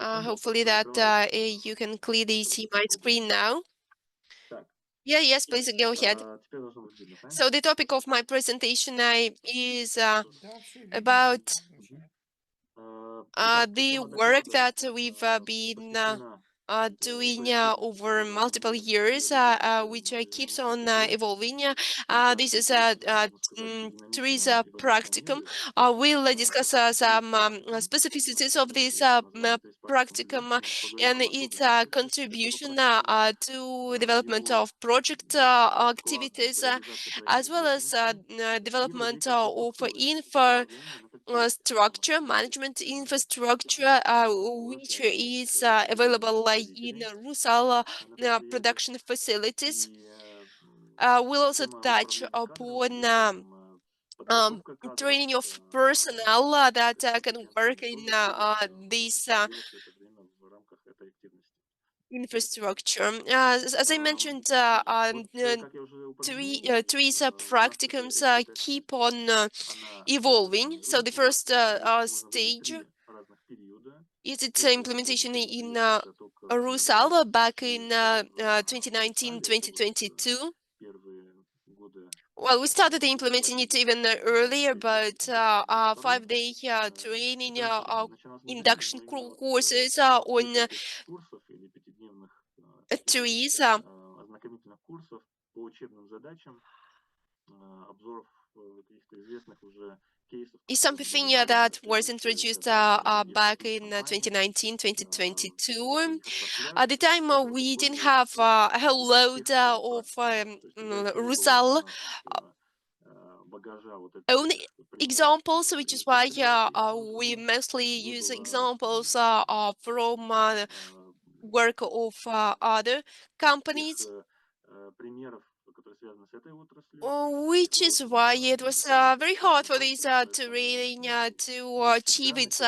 Hopefully that you can clearly see my screen now. Yeah, yes, please go ahead. So the topic of my presentation is about the work that we've been doing over multiple years, which keeps on evolving. This is TRIZ Practicum. We'll discuss some specificities of this practicum and its contribution to development of project activities, as well as development of structure, management infrastructure, which is available in Rusal production facilities. We'll also touch upon um, training of personnel that can work in this infrastructure. As I mentioned, three practicums keep on evolving. So the first stage is its implementation in Rusal back in 2019-2022. Well, we started implementing it even earlier, but 5-day training, induction courses on trees is something that was introduced back in 2019-2022. At the time, we didn't have a whole load of Rusal own examples, which is why we mostly use examples from work of other companies. Which is why it was very hard for this training to achieve its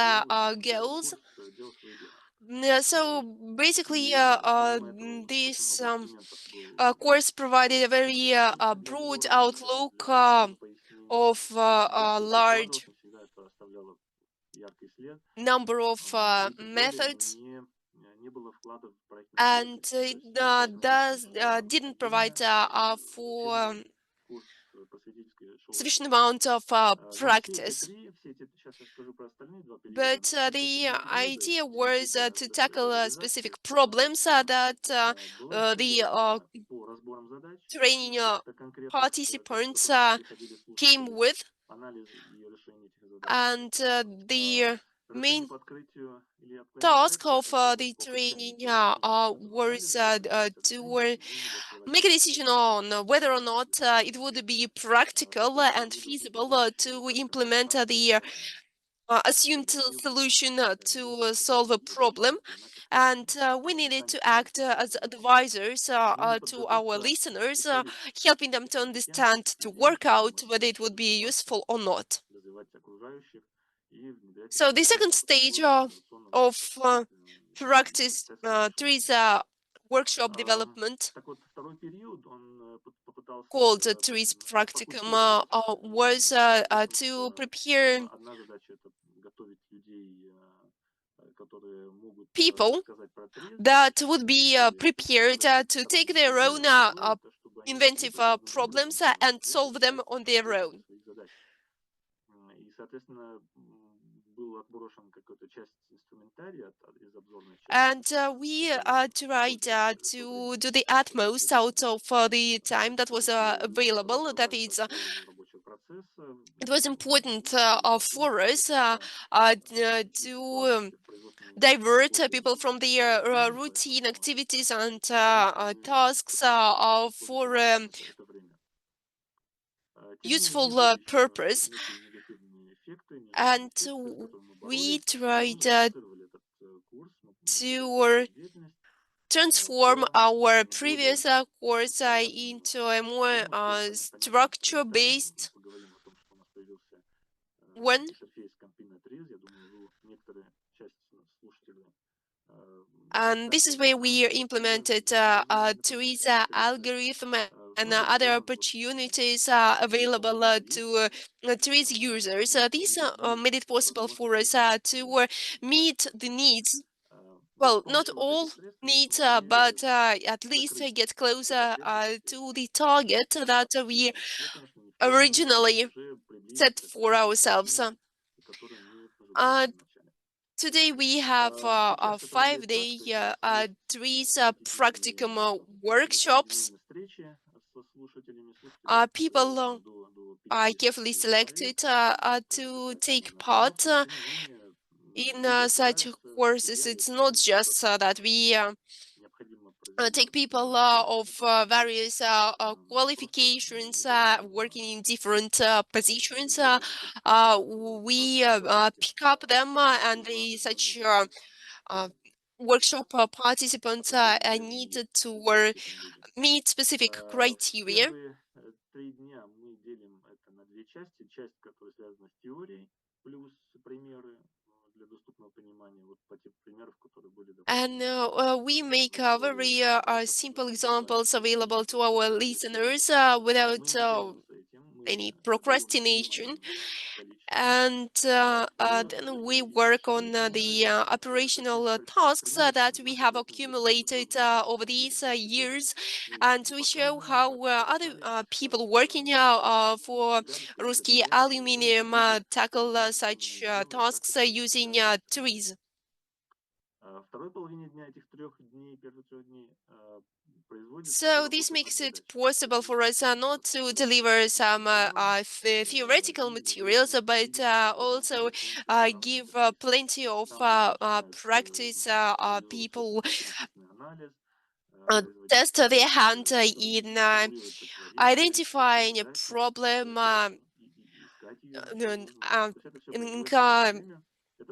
goals. So basically, this course provided a very broad outlook of a large number of methods, and it didn't provide for sufficient amount of practice. But the idea was to tackle specific problems that the training participants came with, and the main task of the training was to make a decision on whether or not it would be practical and feasible to implement the assumed solution to solve a problem. And we needed to act as advisors to our listeners, helping them to understand, to work out whether it would be useful or not. So the second stage of practice TRIZ workshop development, called TRIZ Practicum, was to prepare people that would be prepared to take their own inventive problems and solve them on their own. And we tried to do the utmost out of the time that was available. That is, it was important for us to divert people from their routine activities and tasks for useful purpose. And we tried to transform our previous course into a more structure-based one. And this is where we implemented TRIZ algorithm and other opportunities available to TRIZ users. These made it possible for us to meet the needs well, not all need, but at least get closer to the target that we originally set for ourselves. Uh, Today we have a 5-day TRIZ practicum workshops. People are carefully selected to take part in such courses. It's not just that we take people of various qualifications working in different positions. We pick up them and such uh, workshop participants needed to meet specific criteria. And we make very simple examples available to our listeners without any procrastination. And then we work on the operational tasks that we have accumulated over these years, and we show how other people working for Ruski Aluminium tackle such tasks using TRIZ. So this makes it possible for us not to deliver some theoretical materials, but also give plenty of practice. People test their hand in identifying a problem, and, in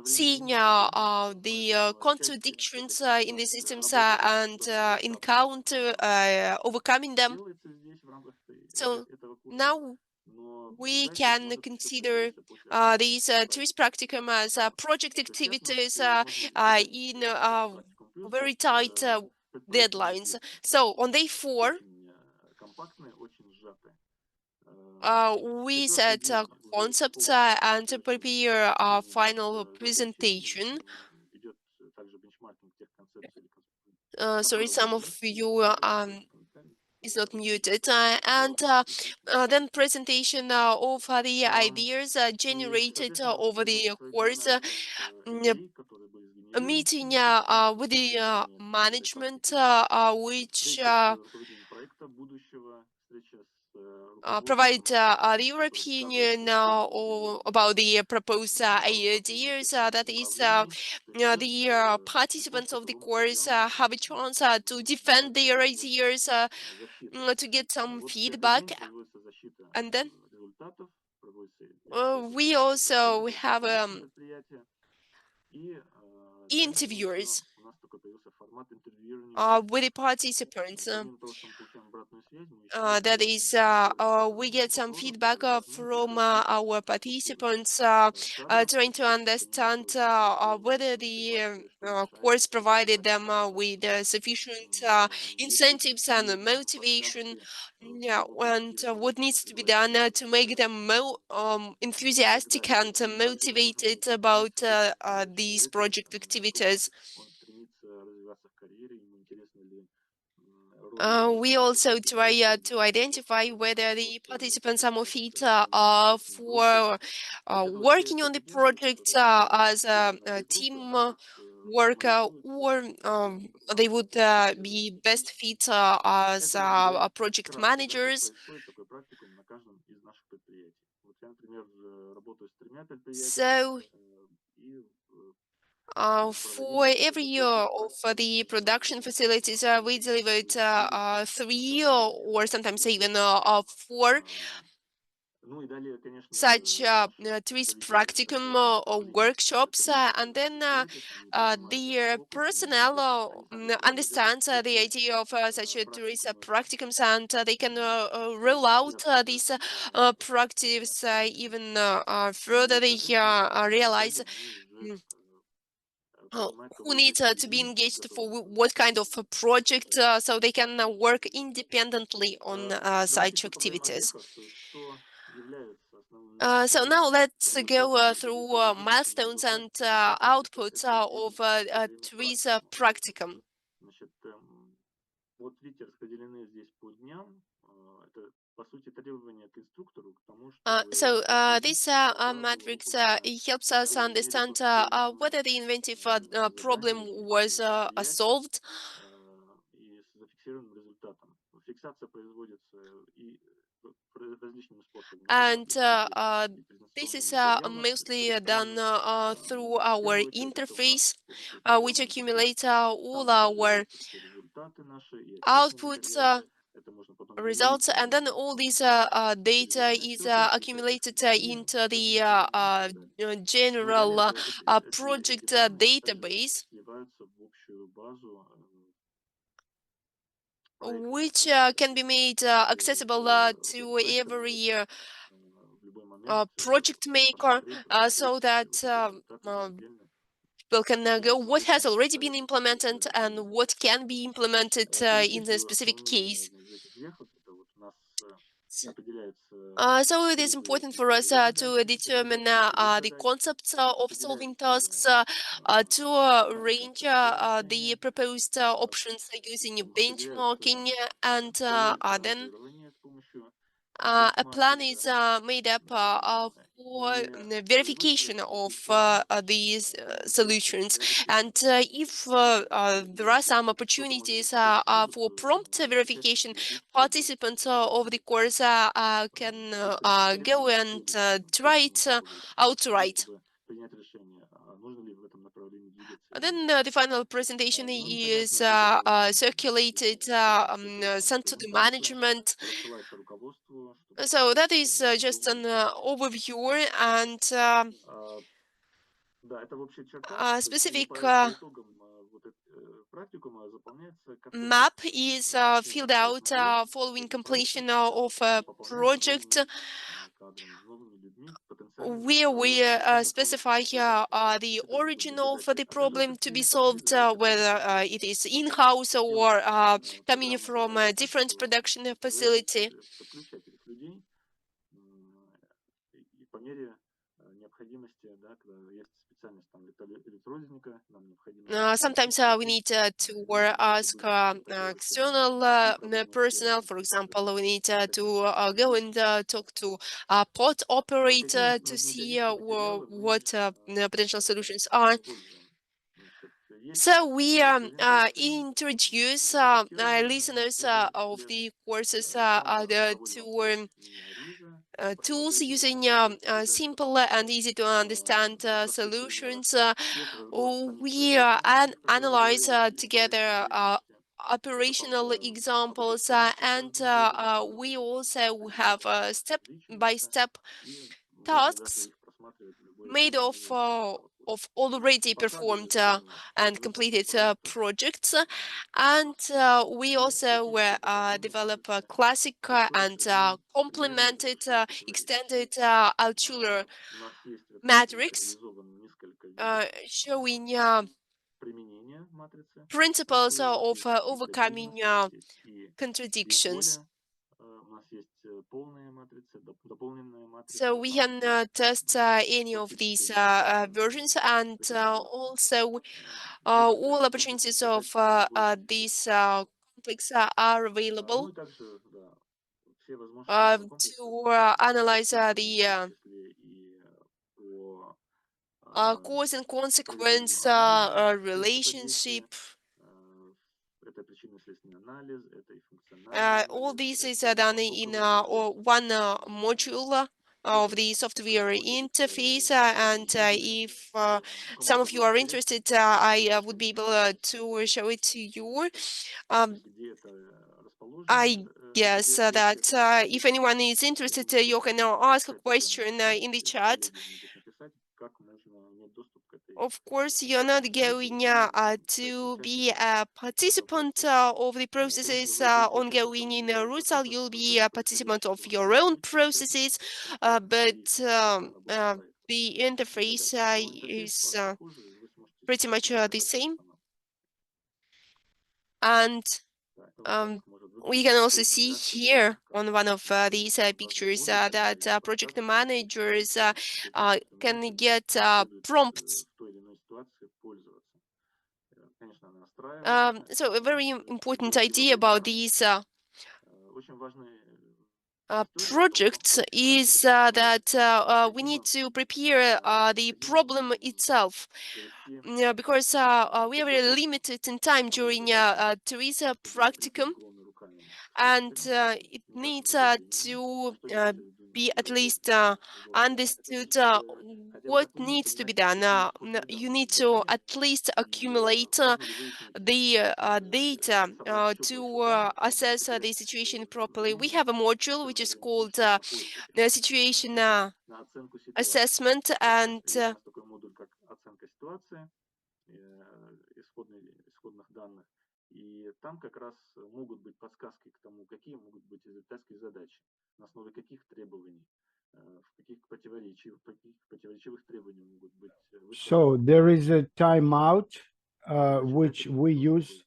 seeing the contradictions in the systems and encounter overcoming them. So now we can consider these TRIZ practicum as project activities in very tight deadlines. So on day 4, we set concepts and to prepare our final presentation. Sorry, some of you is not muted. And then presentation of the ideas generated over the course, a meeting with the management, which provide your opinion or about the proposed ideas. That is, the participants of the course have a chance to defend their ideas, to get some feedback, and then we also have interviewers with the participants. That is, we get some feedback from our participants, trying to understand whether the course provided them with sufficient incentives and motivation. Yeah, and what needs to be done to make them more enthusiastic and motivated about these project activities. We also try to identify whether the participants are more fit for working on the project as a team worker, or they would be best fit as project managers. So for every year of the production facilities, we delivered 3 or sometimes even 4 such TRIZ practicum or workshops, and then the personnel understands the idea of such a TRIZ practicums, and they can roll out these practice even further. They realize who needs to be engaged for what kind of a project, so they can work independently on such activities. So now let's go through milestones and outputs of TRIZ practicum. Значит, вот видите, распределены здесь по дням. Это, по сути, требования к инструктору к тому, чтобы This подтвердить matrix базу урока it в helps us какой мере understand повторили мы whether the inventive задание problem или was какие-то мероприятия solved. и с зафиксированным результатом. Фиксация производится и различными способами. Это And могут быть и this презентационные is материалы, mostly done электронные. through В our первую очередь это у нас interface, с помощью which электронной сети. accumulates all Там our содержатся все результаты наши и отчетные outputs, материалы. Это можно потом results, переводить and then на all this data специализированные is отчеты, включать их в accumulated другие into the документирования и так далее. Ну и, general конечно, эти project данные также database, сливаются в общую базу проектов, which can be чтобы made accessible to проектор может every в любой момент project maker, посмотреть, so посмотреть that вот эти результаты еженедельно people can и go what has соответственно already been составить implemented and следующие what шаги. can be implemented in the Перечислю specific основные, case. наверное, из этих вехов. Это вот у нас определяется So it is ТРИЗы important for us контролируют to задачи, это determine концепции целевых the задач, concepts of solving tasks, определяется to этапы range концепции the решения, proposed options using определяется benchmarking, and план then ранжирования с помощью a plan is бенчмаркинга made up for и производится verification of некий план these теста solutions. для защиты. And if there are some Кто-то, может быть, opportunities кто-то скажет, for что prompt часть verification, людей требует participants of the course can go некоторых and исследователей, try it собственных исследователей, для того, outright. чтобы принять решение, нужно ли в этом направлении двигаться или нет. Then the final presentation Ну и, is понятно, вот это circulated, sent to the презентация management. рассылается руководству, чтобы So that руководство is just an продумывает дальше. overview, and А, Да, это общая черта. a То есть и specific по итогам практикума заполняется концепция map is схема filled out форс-мажор following конкретного проекта. completion of a Она пополняется project, новыми кадрами, новыми людьми, потенциальными where we сигнатурами specify задачи. То the есть это могут origin быть of задачи the problem to be абсолютно solved, кастомизированные, которые whether требуют it is каких-то in-house совсем or coming программных from a задач, так different что production зависит facility. подключать этих людей и по мере необходимости, да, когда есть специальность там электроника, нам необходимо Sometimes каких-то we need to людей, которые ask будут оперироваться external и проблемных personnel. серверов, For и, example, we соответственно, need таким to образом go подключить. and talk to a pod Какие operator to see методические материалы мы what potential solutions are. используем? Значит, есть So we презентации, introduce адаптированные listeners уже of лет. the courses Там проводим to опросные ризы, tools посмотреть using на этих задачах. simple and easy to understand Простых примеров. solutions. Есть разбор самих We проектов, о которых analyze говорилось, и проектной together деятельности. Это operational examples, обучающий and каждого пользователя, we чтобы also они have увеличиваются, step-by-step и можно даже tasks их просматривать в любое made время времени работы. of already Пока для performed резервных and выполненных completed проектов projects. And we мы also практически повторяем develop a матрицы classic and при определении complemented, завершения такой ревизии. extended Altuler У нас есть в этом matrix реализовано несколько видов showing применения матрицы principles Альтшулера. У нас of есть и overcoming стабильность, у нас есть и contradictions. биполе, у нас есть полные матрицы, дополненные So матрицы, we у нас can есть test any of классические these матрицы, versions, and такие also быстрые all комплексы opportunities of задач производимые these быстро. complex are Ну available и также, да, все возможности этого комплекса to analyze рассчитаны в том the числе и по cause and проведению consequence анализа принципа действия. relationship. Это причинно-следственный анализ, это и функциональный All анализ, this is это и done in потоковый анализ. or one Э, module Ну, of the это software происходит interface. And модули. if some Кому-то of you будет are интересно, interested, можем I would be покажем. able to show it to you. То Um, есть где это расположено, I guess где все that это if находится. anyone is interested, Поэтому you тоже can можете ask a поискать это question в чате, in the или chat. коллеги могут написать, как можно иметь доступ к Of course, you're not этому сайту going и стать to be участником a этого participant процесса. of the Потому что processes вы будете ongoing участником in Rusal. процесса, You'll be происходящих participant в of вашем your own сайте, участником processes, процесса и but работы проекта the и так interface далее. Но интерфейс is похожий, и вы сможете pretty much the разбираться same. в этом. And Да, это вот так um, может We can also see here on one of these pictures that project managers can get prompts. So a very important idea about these projects is that we need to prepare the problem itself. Yeah, because we are very limited in time during TRIZ practicum, and it needs to be at least understood what needs to be done. You need to at least accumulate the data to assess the situation properly. We have a module which is called the situation assessment, and исходных данных. И там как раз могут быть подсказки к тому, какие могут быть изотески задачи, на основе каких требований, в каких противоречивых требований могут быть So there is a timeout which we use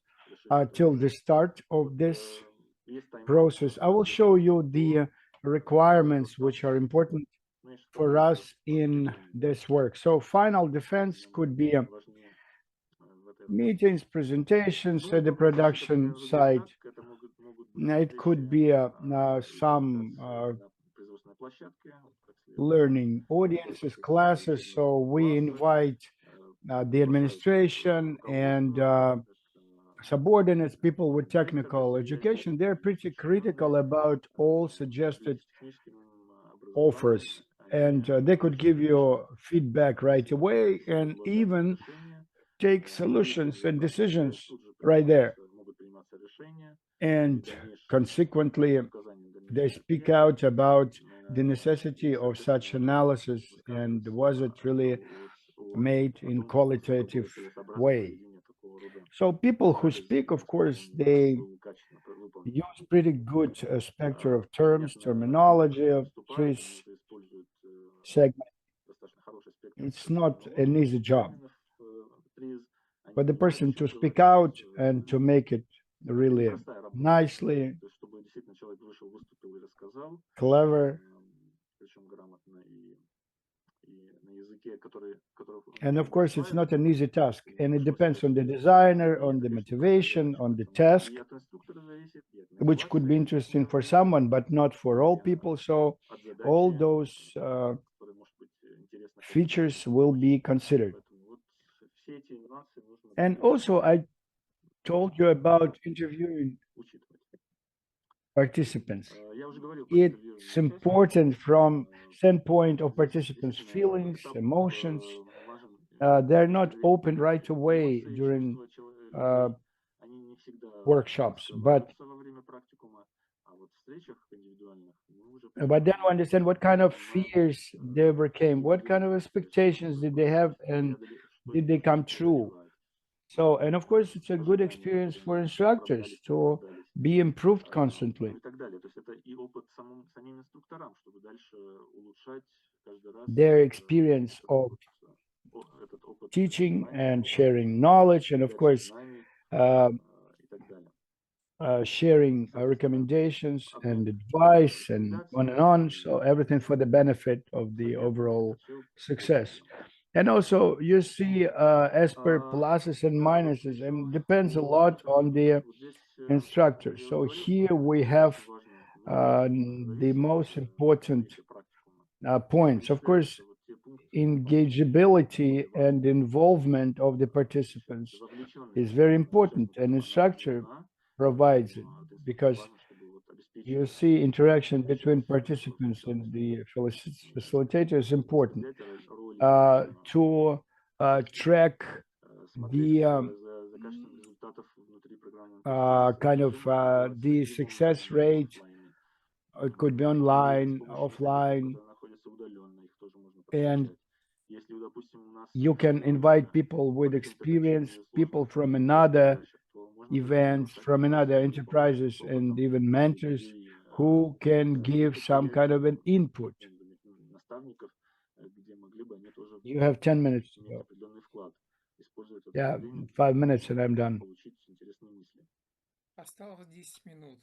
till the start of this process. I will show you the requirements which are important for us in this work. So final defense could be meetings, presentations at the production site. It could be some learning audiences, classes. So we invite the administration and subordinates, people with technical education. They're pretty critical about all suggested offers, and they could give you feedback right away and even take solutions and decisions right there. And consequently, they speak out about the necessity of such analysis and was it really made in qualitative way. So people who speak, of course, they use pretty good spectrum of terms, terminology of TRIZ segment. It's not an easy job. But the person to speak out and to make it really nicely, clever, and of course, it's not an easy task, and it depends on the designer, on the motivation, on the task, which could be interesting for someone, but not for all people. So all those features will be considered. And also, I told you about interviewing participants. It's important from standpoint of participants' feelings, emotions. They're not open right away during workshops, but then we understand what kind of fears they overcame, what kind of expectations did they have, and did they come true. So, and of course, it's a good experience for instructors to be improved constantly. Their experience of teaching and sharing knowledge, and of course, sharing recommendations and advice and on and on. So everything for the benefit of the overall success. And also you see as per pluses and minuses, and depends a lot on the instructor. So here we have the most important points. Of course, engageability and involvement of the participants is very important, and instructor provides it because you see interaction between participants and the facilitator is important to track the kind of the success rate. It could be online, offline, and you can invite people with experience, people from another events, from another enterprises, and even mentors who can give some kind of an input. You have 10 minutes to go. Yeah, 5 minutes and I'm done. Осталось 10 минут.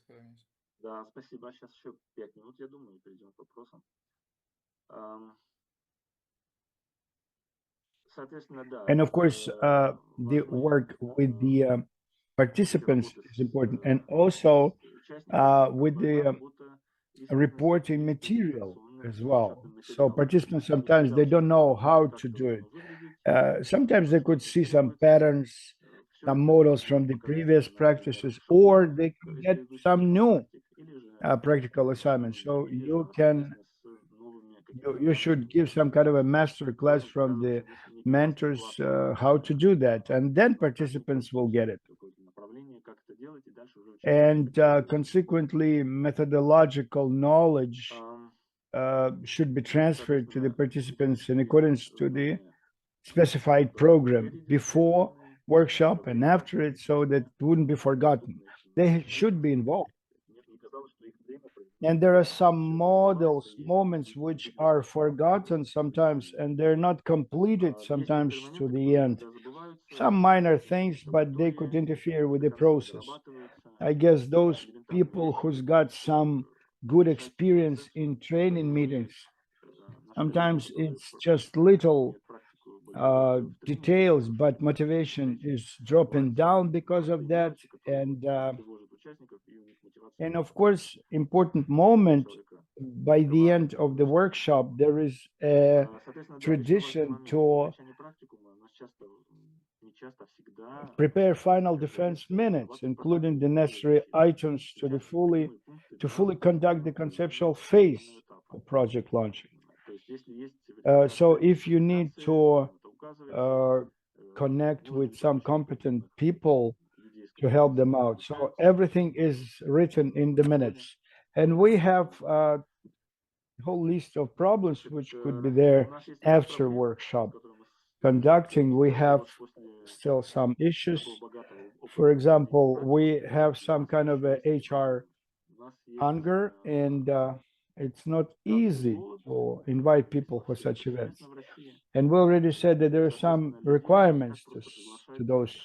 Да, спасибо. Сейчас еще 5 минут, я думаю, и перейдем к вопросам. Соответственно, да. And of course, the work with the participants is important, and also with the reporting material as well. So participants sometimes they don't know how to do it. Sometimes they could see some patterns, some models from the previous practices, or they could get some new practical assignments. So you should give some kind of a master class from the mentors how to do that, and then participants will get it. And consequently, methodological knowledge should be transferred to the participants in accordance to the specified program before workshop and after it, so that it wouldn't be forgotten. They should be involved. And there are some models, moments which are forgotten sometimes, and they're not completed sometimes to the end. Some minor things, but they could interfere with the process. I guess those people who's got some good experience in training meetings, sometimes it's just little details, but motivation is dropping down because of that. And of course, important moment by the end of the workshop, there is a tradition to prepare final defense minutes, including the necessary items to fully conduct the conceptual phase of project launching. So if you need to connect with some competent people to help them out, so everything is written in the minutes, and we have a whole list of problems which could be there after workshop conducting. We have still some issues. For example, we have some kind of a HR hunger, and it's not easy to invite people for such events. And we already said that there are some requirements to those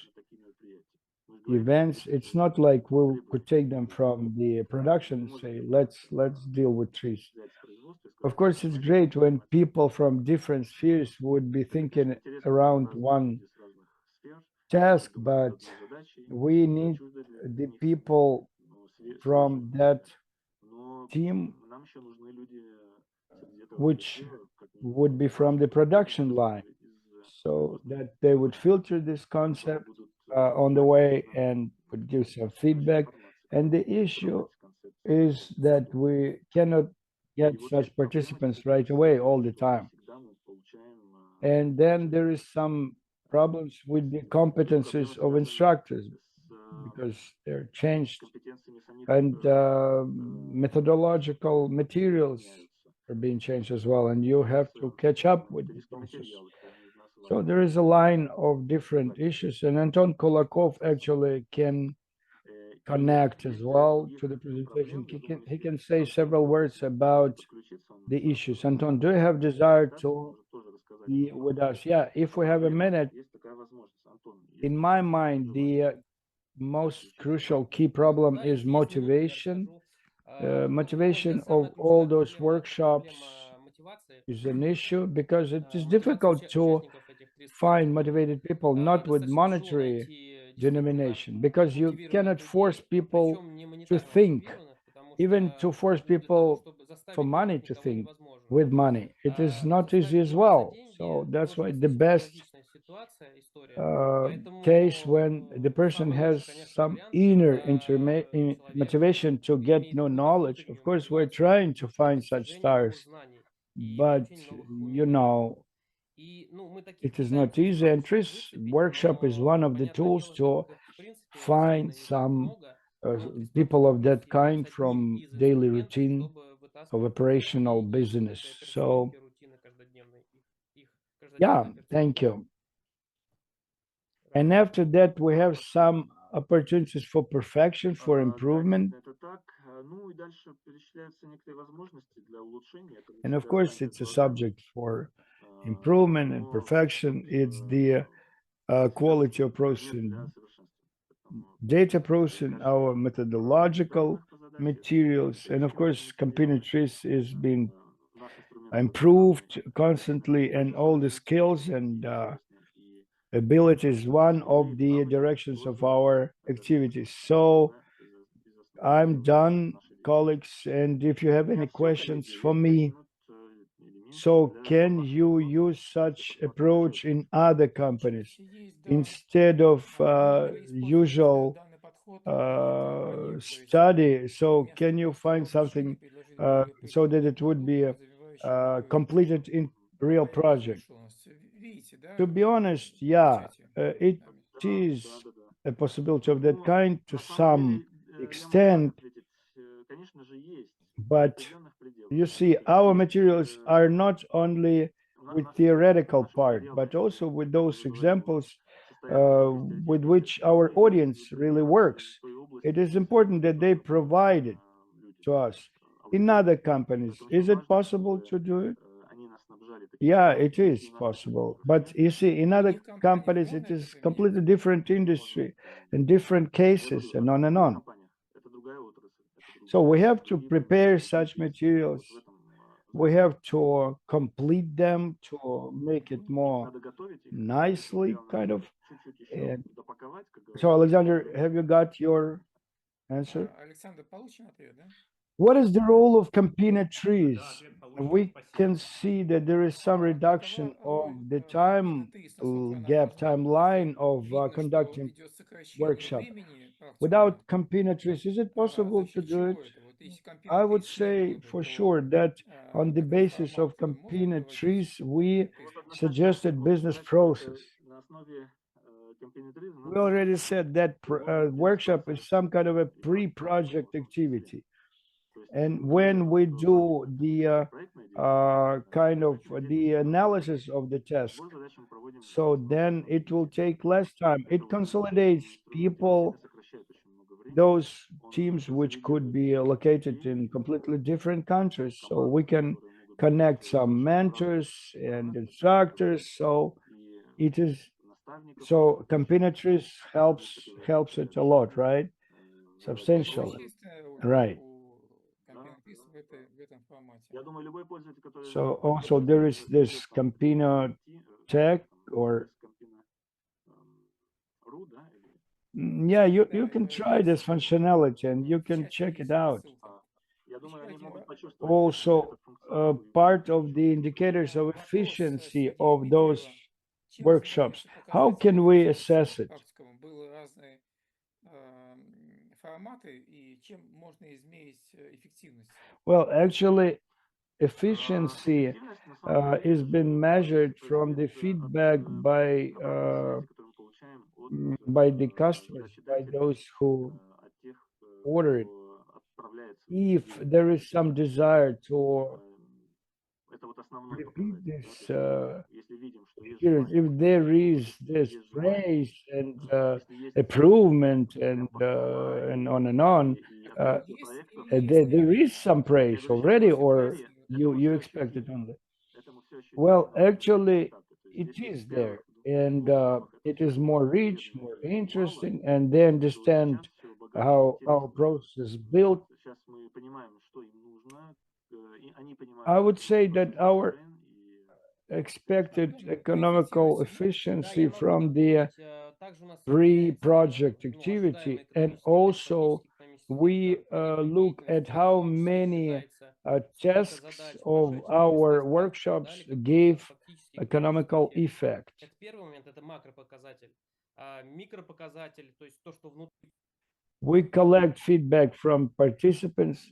events. It's not like we could take them from the production and say, let's deal with TRIZ. Of course, it's great when people from different spheres would be thinking around one task, but we need the people from that team which would be from the production line, so that they would filter this concept on the way and would give some feedback. And the issue is that we cannot get such participants right away all the time. And then there is some problems with the competencies of instructors because they're changed, and methodological materials are being changed as well, and you have to catch up with the process. So there is a line of different issues, and Anton Kolakov actually can connect as well to the presentation. He can say several words about the issues. Anton, do you have desire to be with us? Yeah, if we have a minute. In my mind, the most crucial key problem is motivation. Motivation of all those workshops is an issue because it is difficult to find motivated people, not with monetary denomination, because you cannot force people to think, even to force people for money to think with money. It is not easy as well. So that's why the best case when the person has some inner motivation to get no knowledge. Of course, we're trying to find such stars, but you know, it is not easy. And TRIZ workshop is one of the tools to find some people of that kind from daily routine of operational business. So, yeah, thank you. And after that, we have some opportunities for perfection, for improvement. And of course, it's a subject for improvement and perfection. It's the quality of processing data processing, our methodological materials, and of course, computer TRIZ is being improved constantly, and all the skills and ability is one of the directions of our activities. So I'm done, colleagues, and if you have any questions for me, so can you use such approach in other companies instead of usual study? So can you find something so that it would be completed in real project? To be honest, yeah, it is a possibility of that kind to some extent, but you see, our materials are not only with theoretical part, but also with those examples with which our audience really works. It is important that they provide it to us. In other companies, is it possible to do it? Yeah, it is possible. But you see, in other companies, it is completely different industry and different cases and on and on. So we have to prepare such materials. We have to complete them to make it more nicely, kind of. And so, Alexander, have you got your answer? Александр, получен ответ, да? What is the role of campaign trees? We can see that there is some reduction of the time gap, timeline of conducting workshop. Without campaign trees, is it possible to do it? I would say for sure that on the basis of campaign trees, we suggested business process. We already said that workshop is some kind of a pre-project activity. And when we do the kind of the analysis of the task, so then it will take less time. It consolidates people, those teams which could be located in completely different countries. So we can connect some mentors and instructors. So it is, so Campinatrice helps it a lot, right? Substantially. Right. So also there is this Campina Tech or yeah, you can try this functionality and you can check it out. Also, part of the indicators of efficiency of those workshops. How can we assess it? Well, actually, efficiency is been measured from the feedback by the customers, by those who order it. If there is some desire to repeat this experience, if there is this praise and improvement and on and on, there is some praise already, or you expect it only? Well, actually, it is there, and it is more rich, more interesting, and they understand how our process is built. I would say that our expected economical efficiency from the pre-project activity, and also we look at how many tasks of our workshops gave economical effect. We collect feedback from participants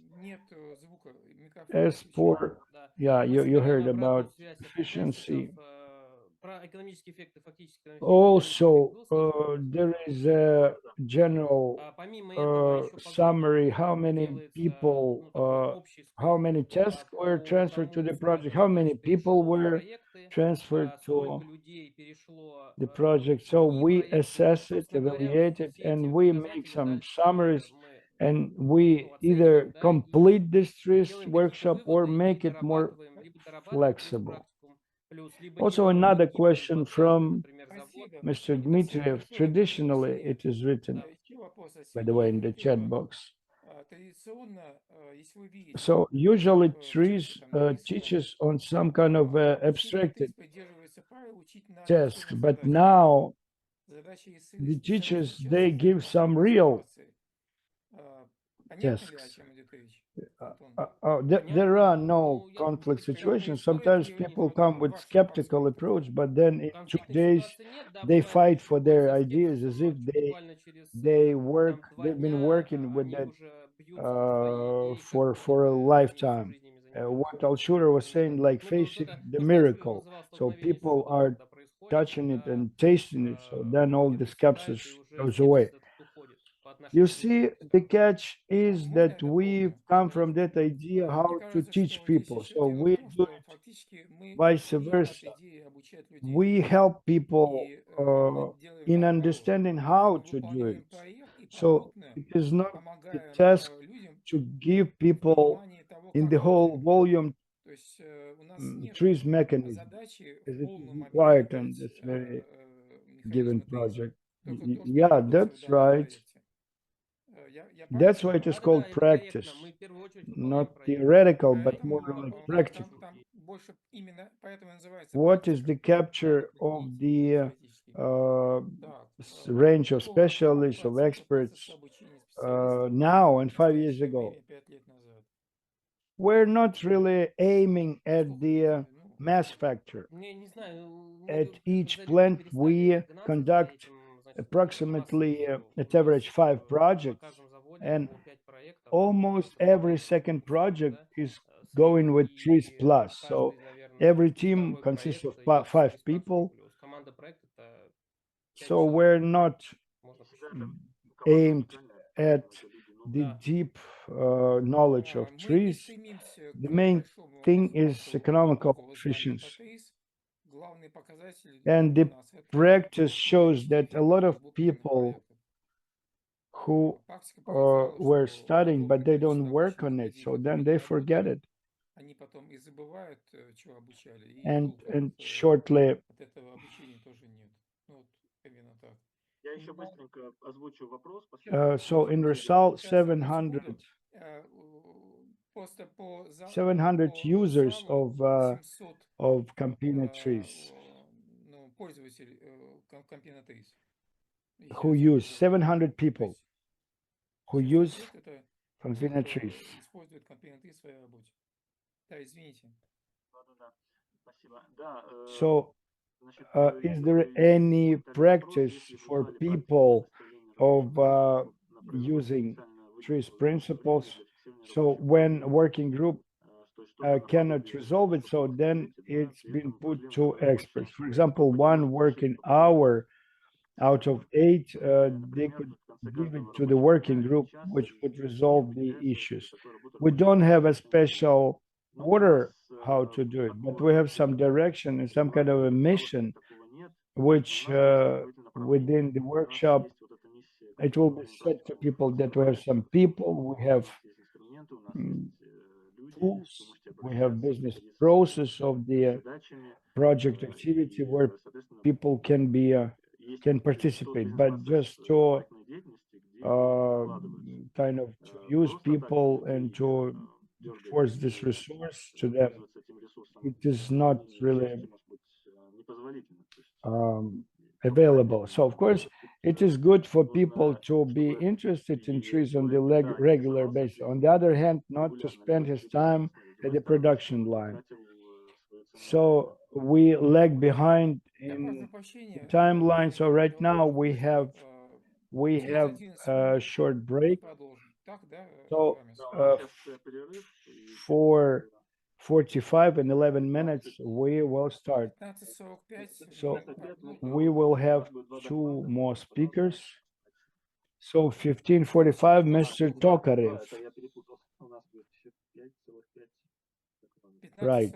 as for, yeah, you heard about efficiency. Also, there is a general summary, how many people, how many tasks were transferred to the project, how many people were transferred to the project. So we assess it, evaluate it, and we make some summaries, and we either complete this TRIZ workshop or make it more flexible. Also, another question from Mr. Dmitriev. Traditionally, it is written, by the way, in the chat box. So usually trees teaches on some kind of abstracted tasks, but now the teachers they give some real tasks. There are no conflict situations. Sometimes people come with skeptical approach, but then in 2 days they fight for their ideas as if they've been working with that for a lifetime. What Alshura was saying, like facing the miracle. So people are touching it and tasting it. So then all the skepsis goes away. You see, the catch is that we come from that idea how to teach people. So we do it vice versa. We help people in understanding how to do it. So it is not the task to give people in the whole volume TRIZ mechanism, as it is required in this very given project. Yeah, that's right. That's why it is called practice, not theoretical, but more like practical. What is the capture of the range of specialists, of experts now and 5 years ago? We're not really aiming at the mass factor. At each plant, we conduct approximately at average 5 projects, and almost every second project is going with TRIZ plus. So every team consists of 5 people. So we're not aimed at the deep knowledge of TRIZ. The main thing is economical efficiency. And the practice shows that a lot of people who were studying, but they don't work on it, so then they forget it. And shortly, so in result, 700 users of Campina trees who use 700 people who use Campina trees. So is there any practice for people of using TRIZ principles? So when a working group cannot resolve it, so then it's been put to experts. For example, one working hour out of 8, they could give it to the working group, which would resolve the issues. We don't have a special order how to do it, but we have some direction and some kind of a mission, which within the workshop, it will be said to people that we have some people, we have tools, we have business process of the project activity where people can participate, but just to kind of to use people and to force this resource to them, it is not really available. So of course, it is good for people to be interested in trees on the regular basis. On the other hand, not to spend his time at the production line. So we lag behind in the timeline. So right now we have a short break. So for 45 and 11 minutes, we will start. So we will have 2 more speakers. So 15:45, Mr. Tokarev. Right.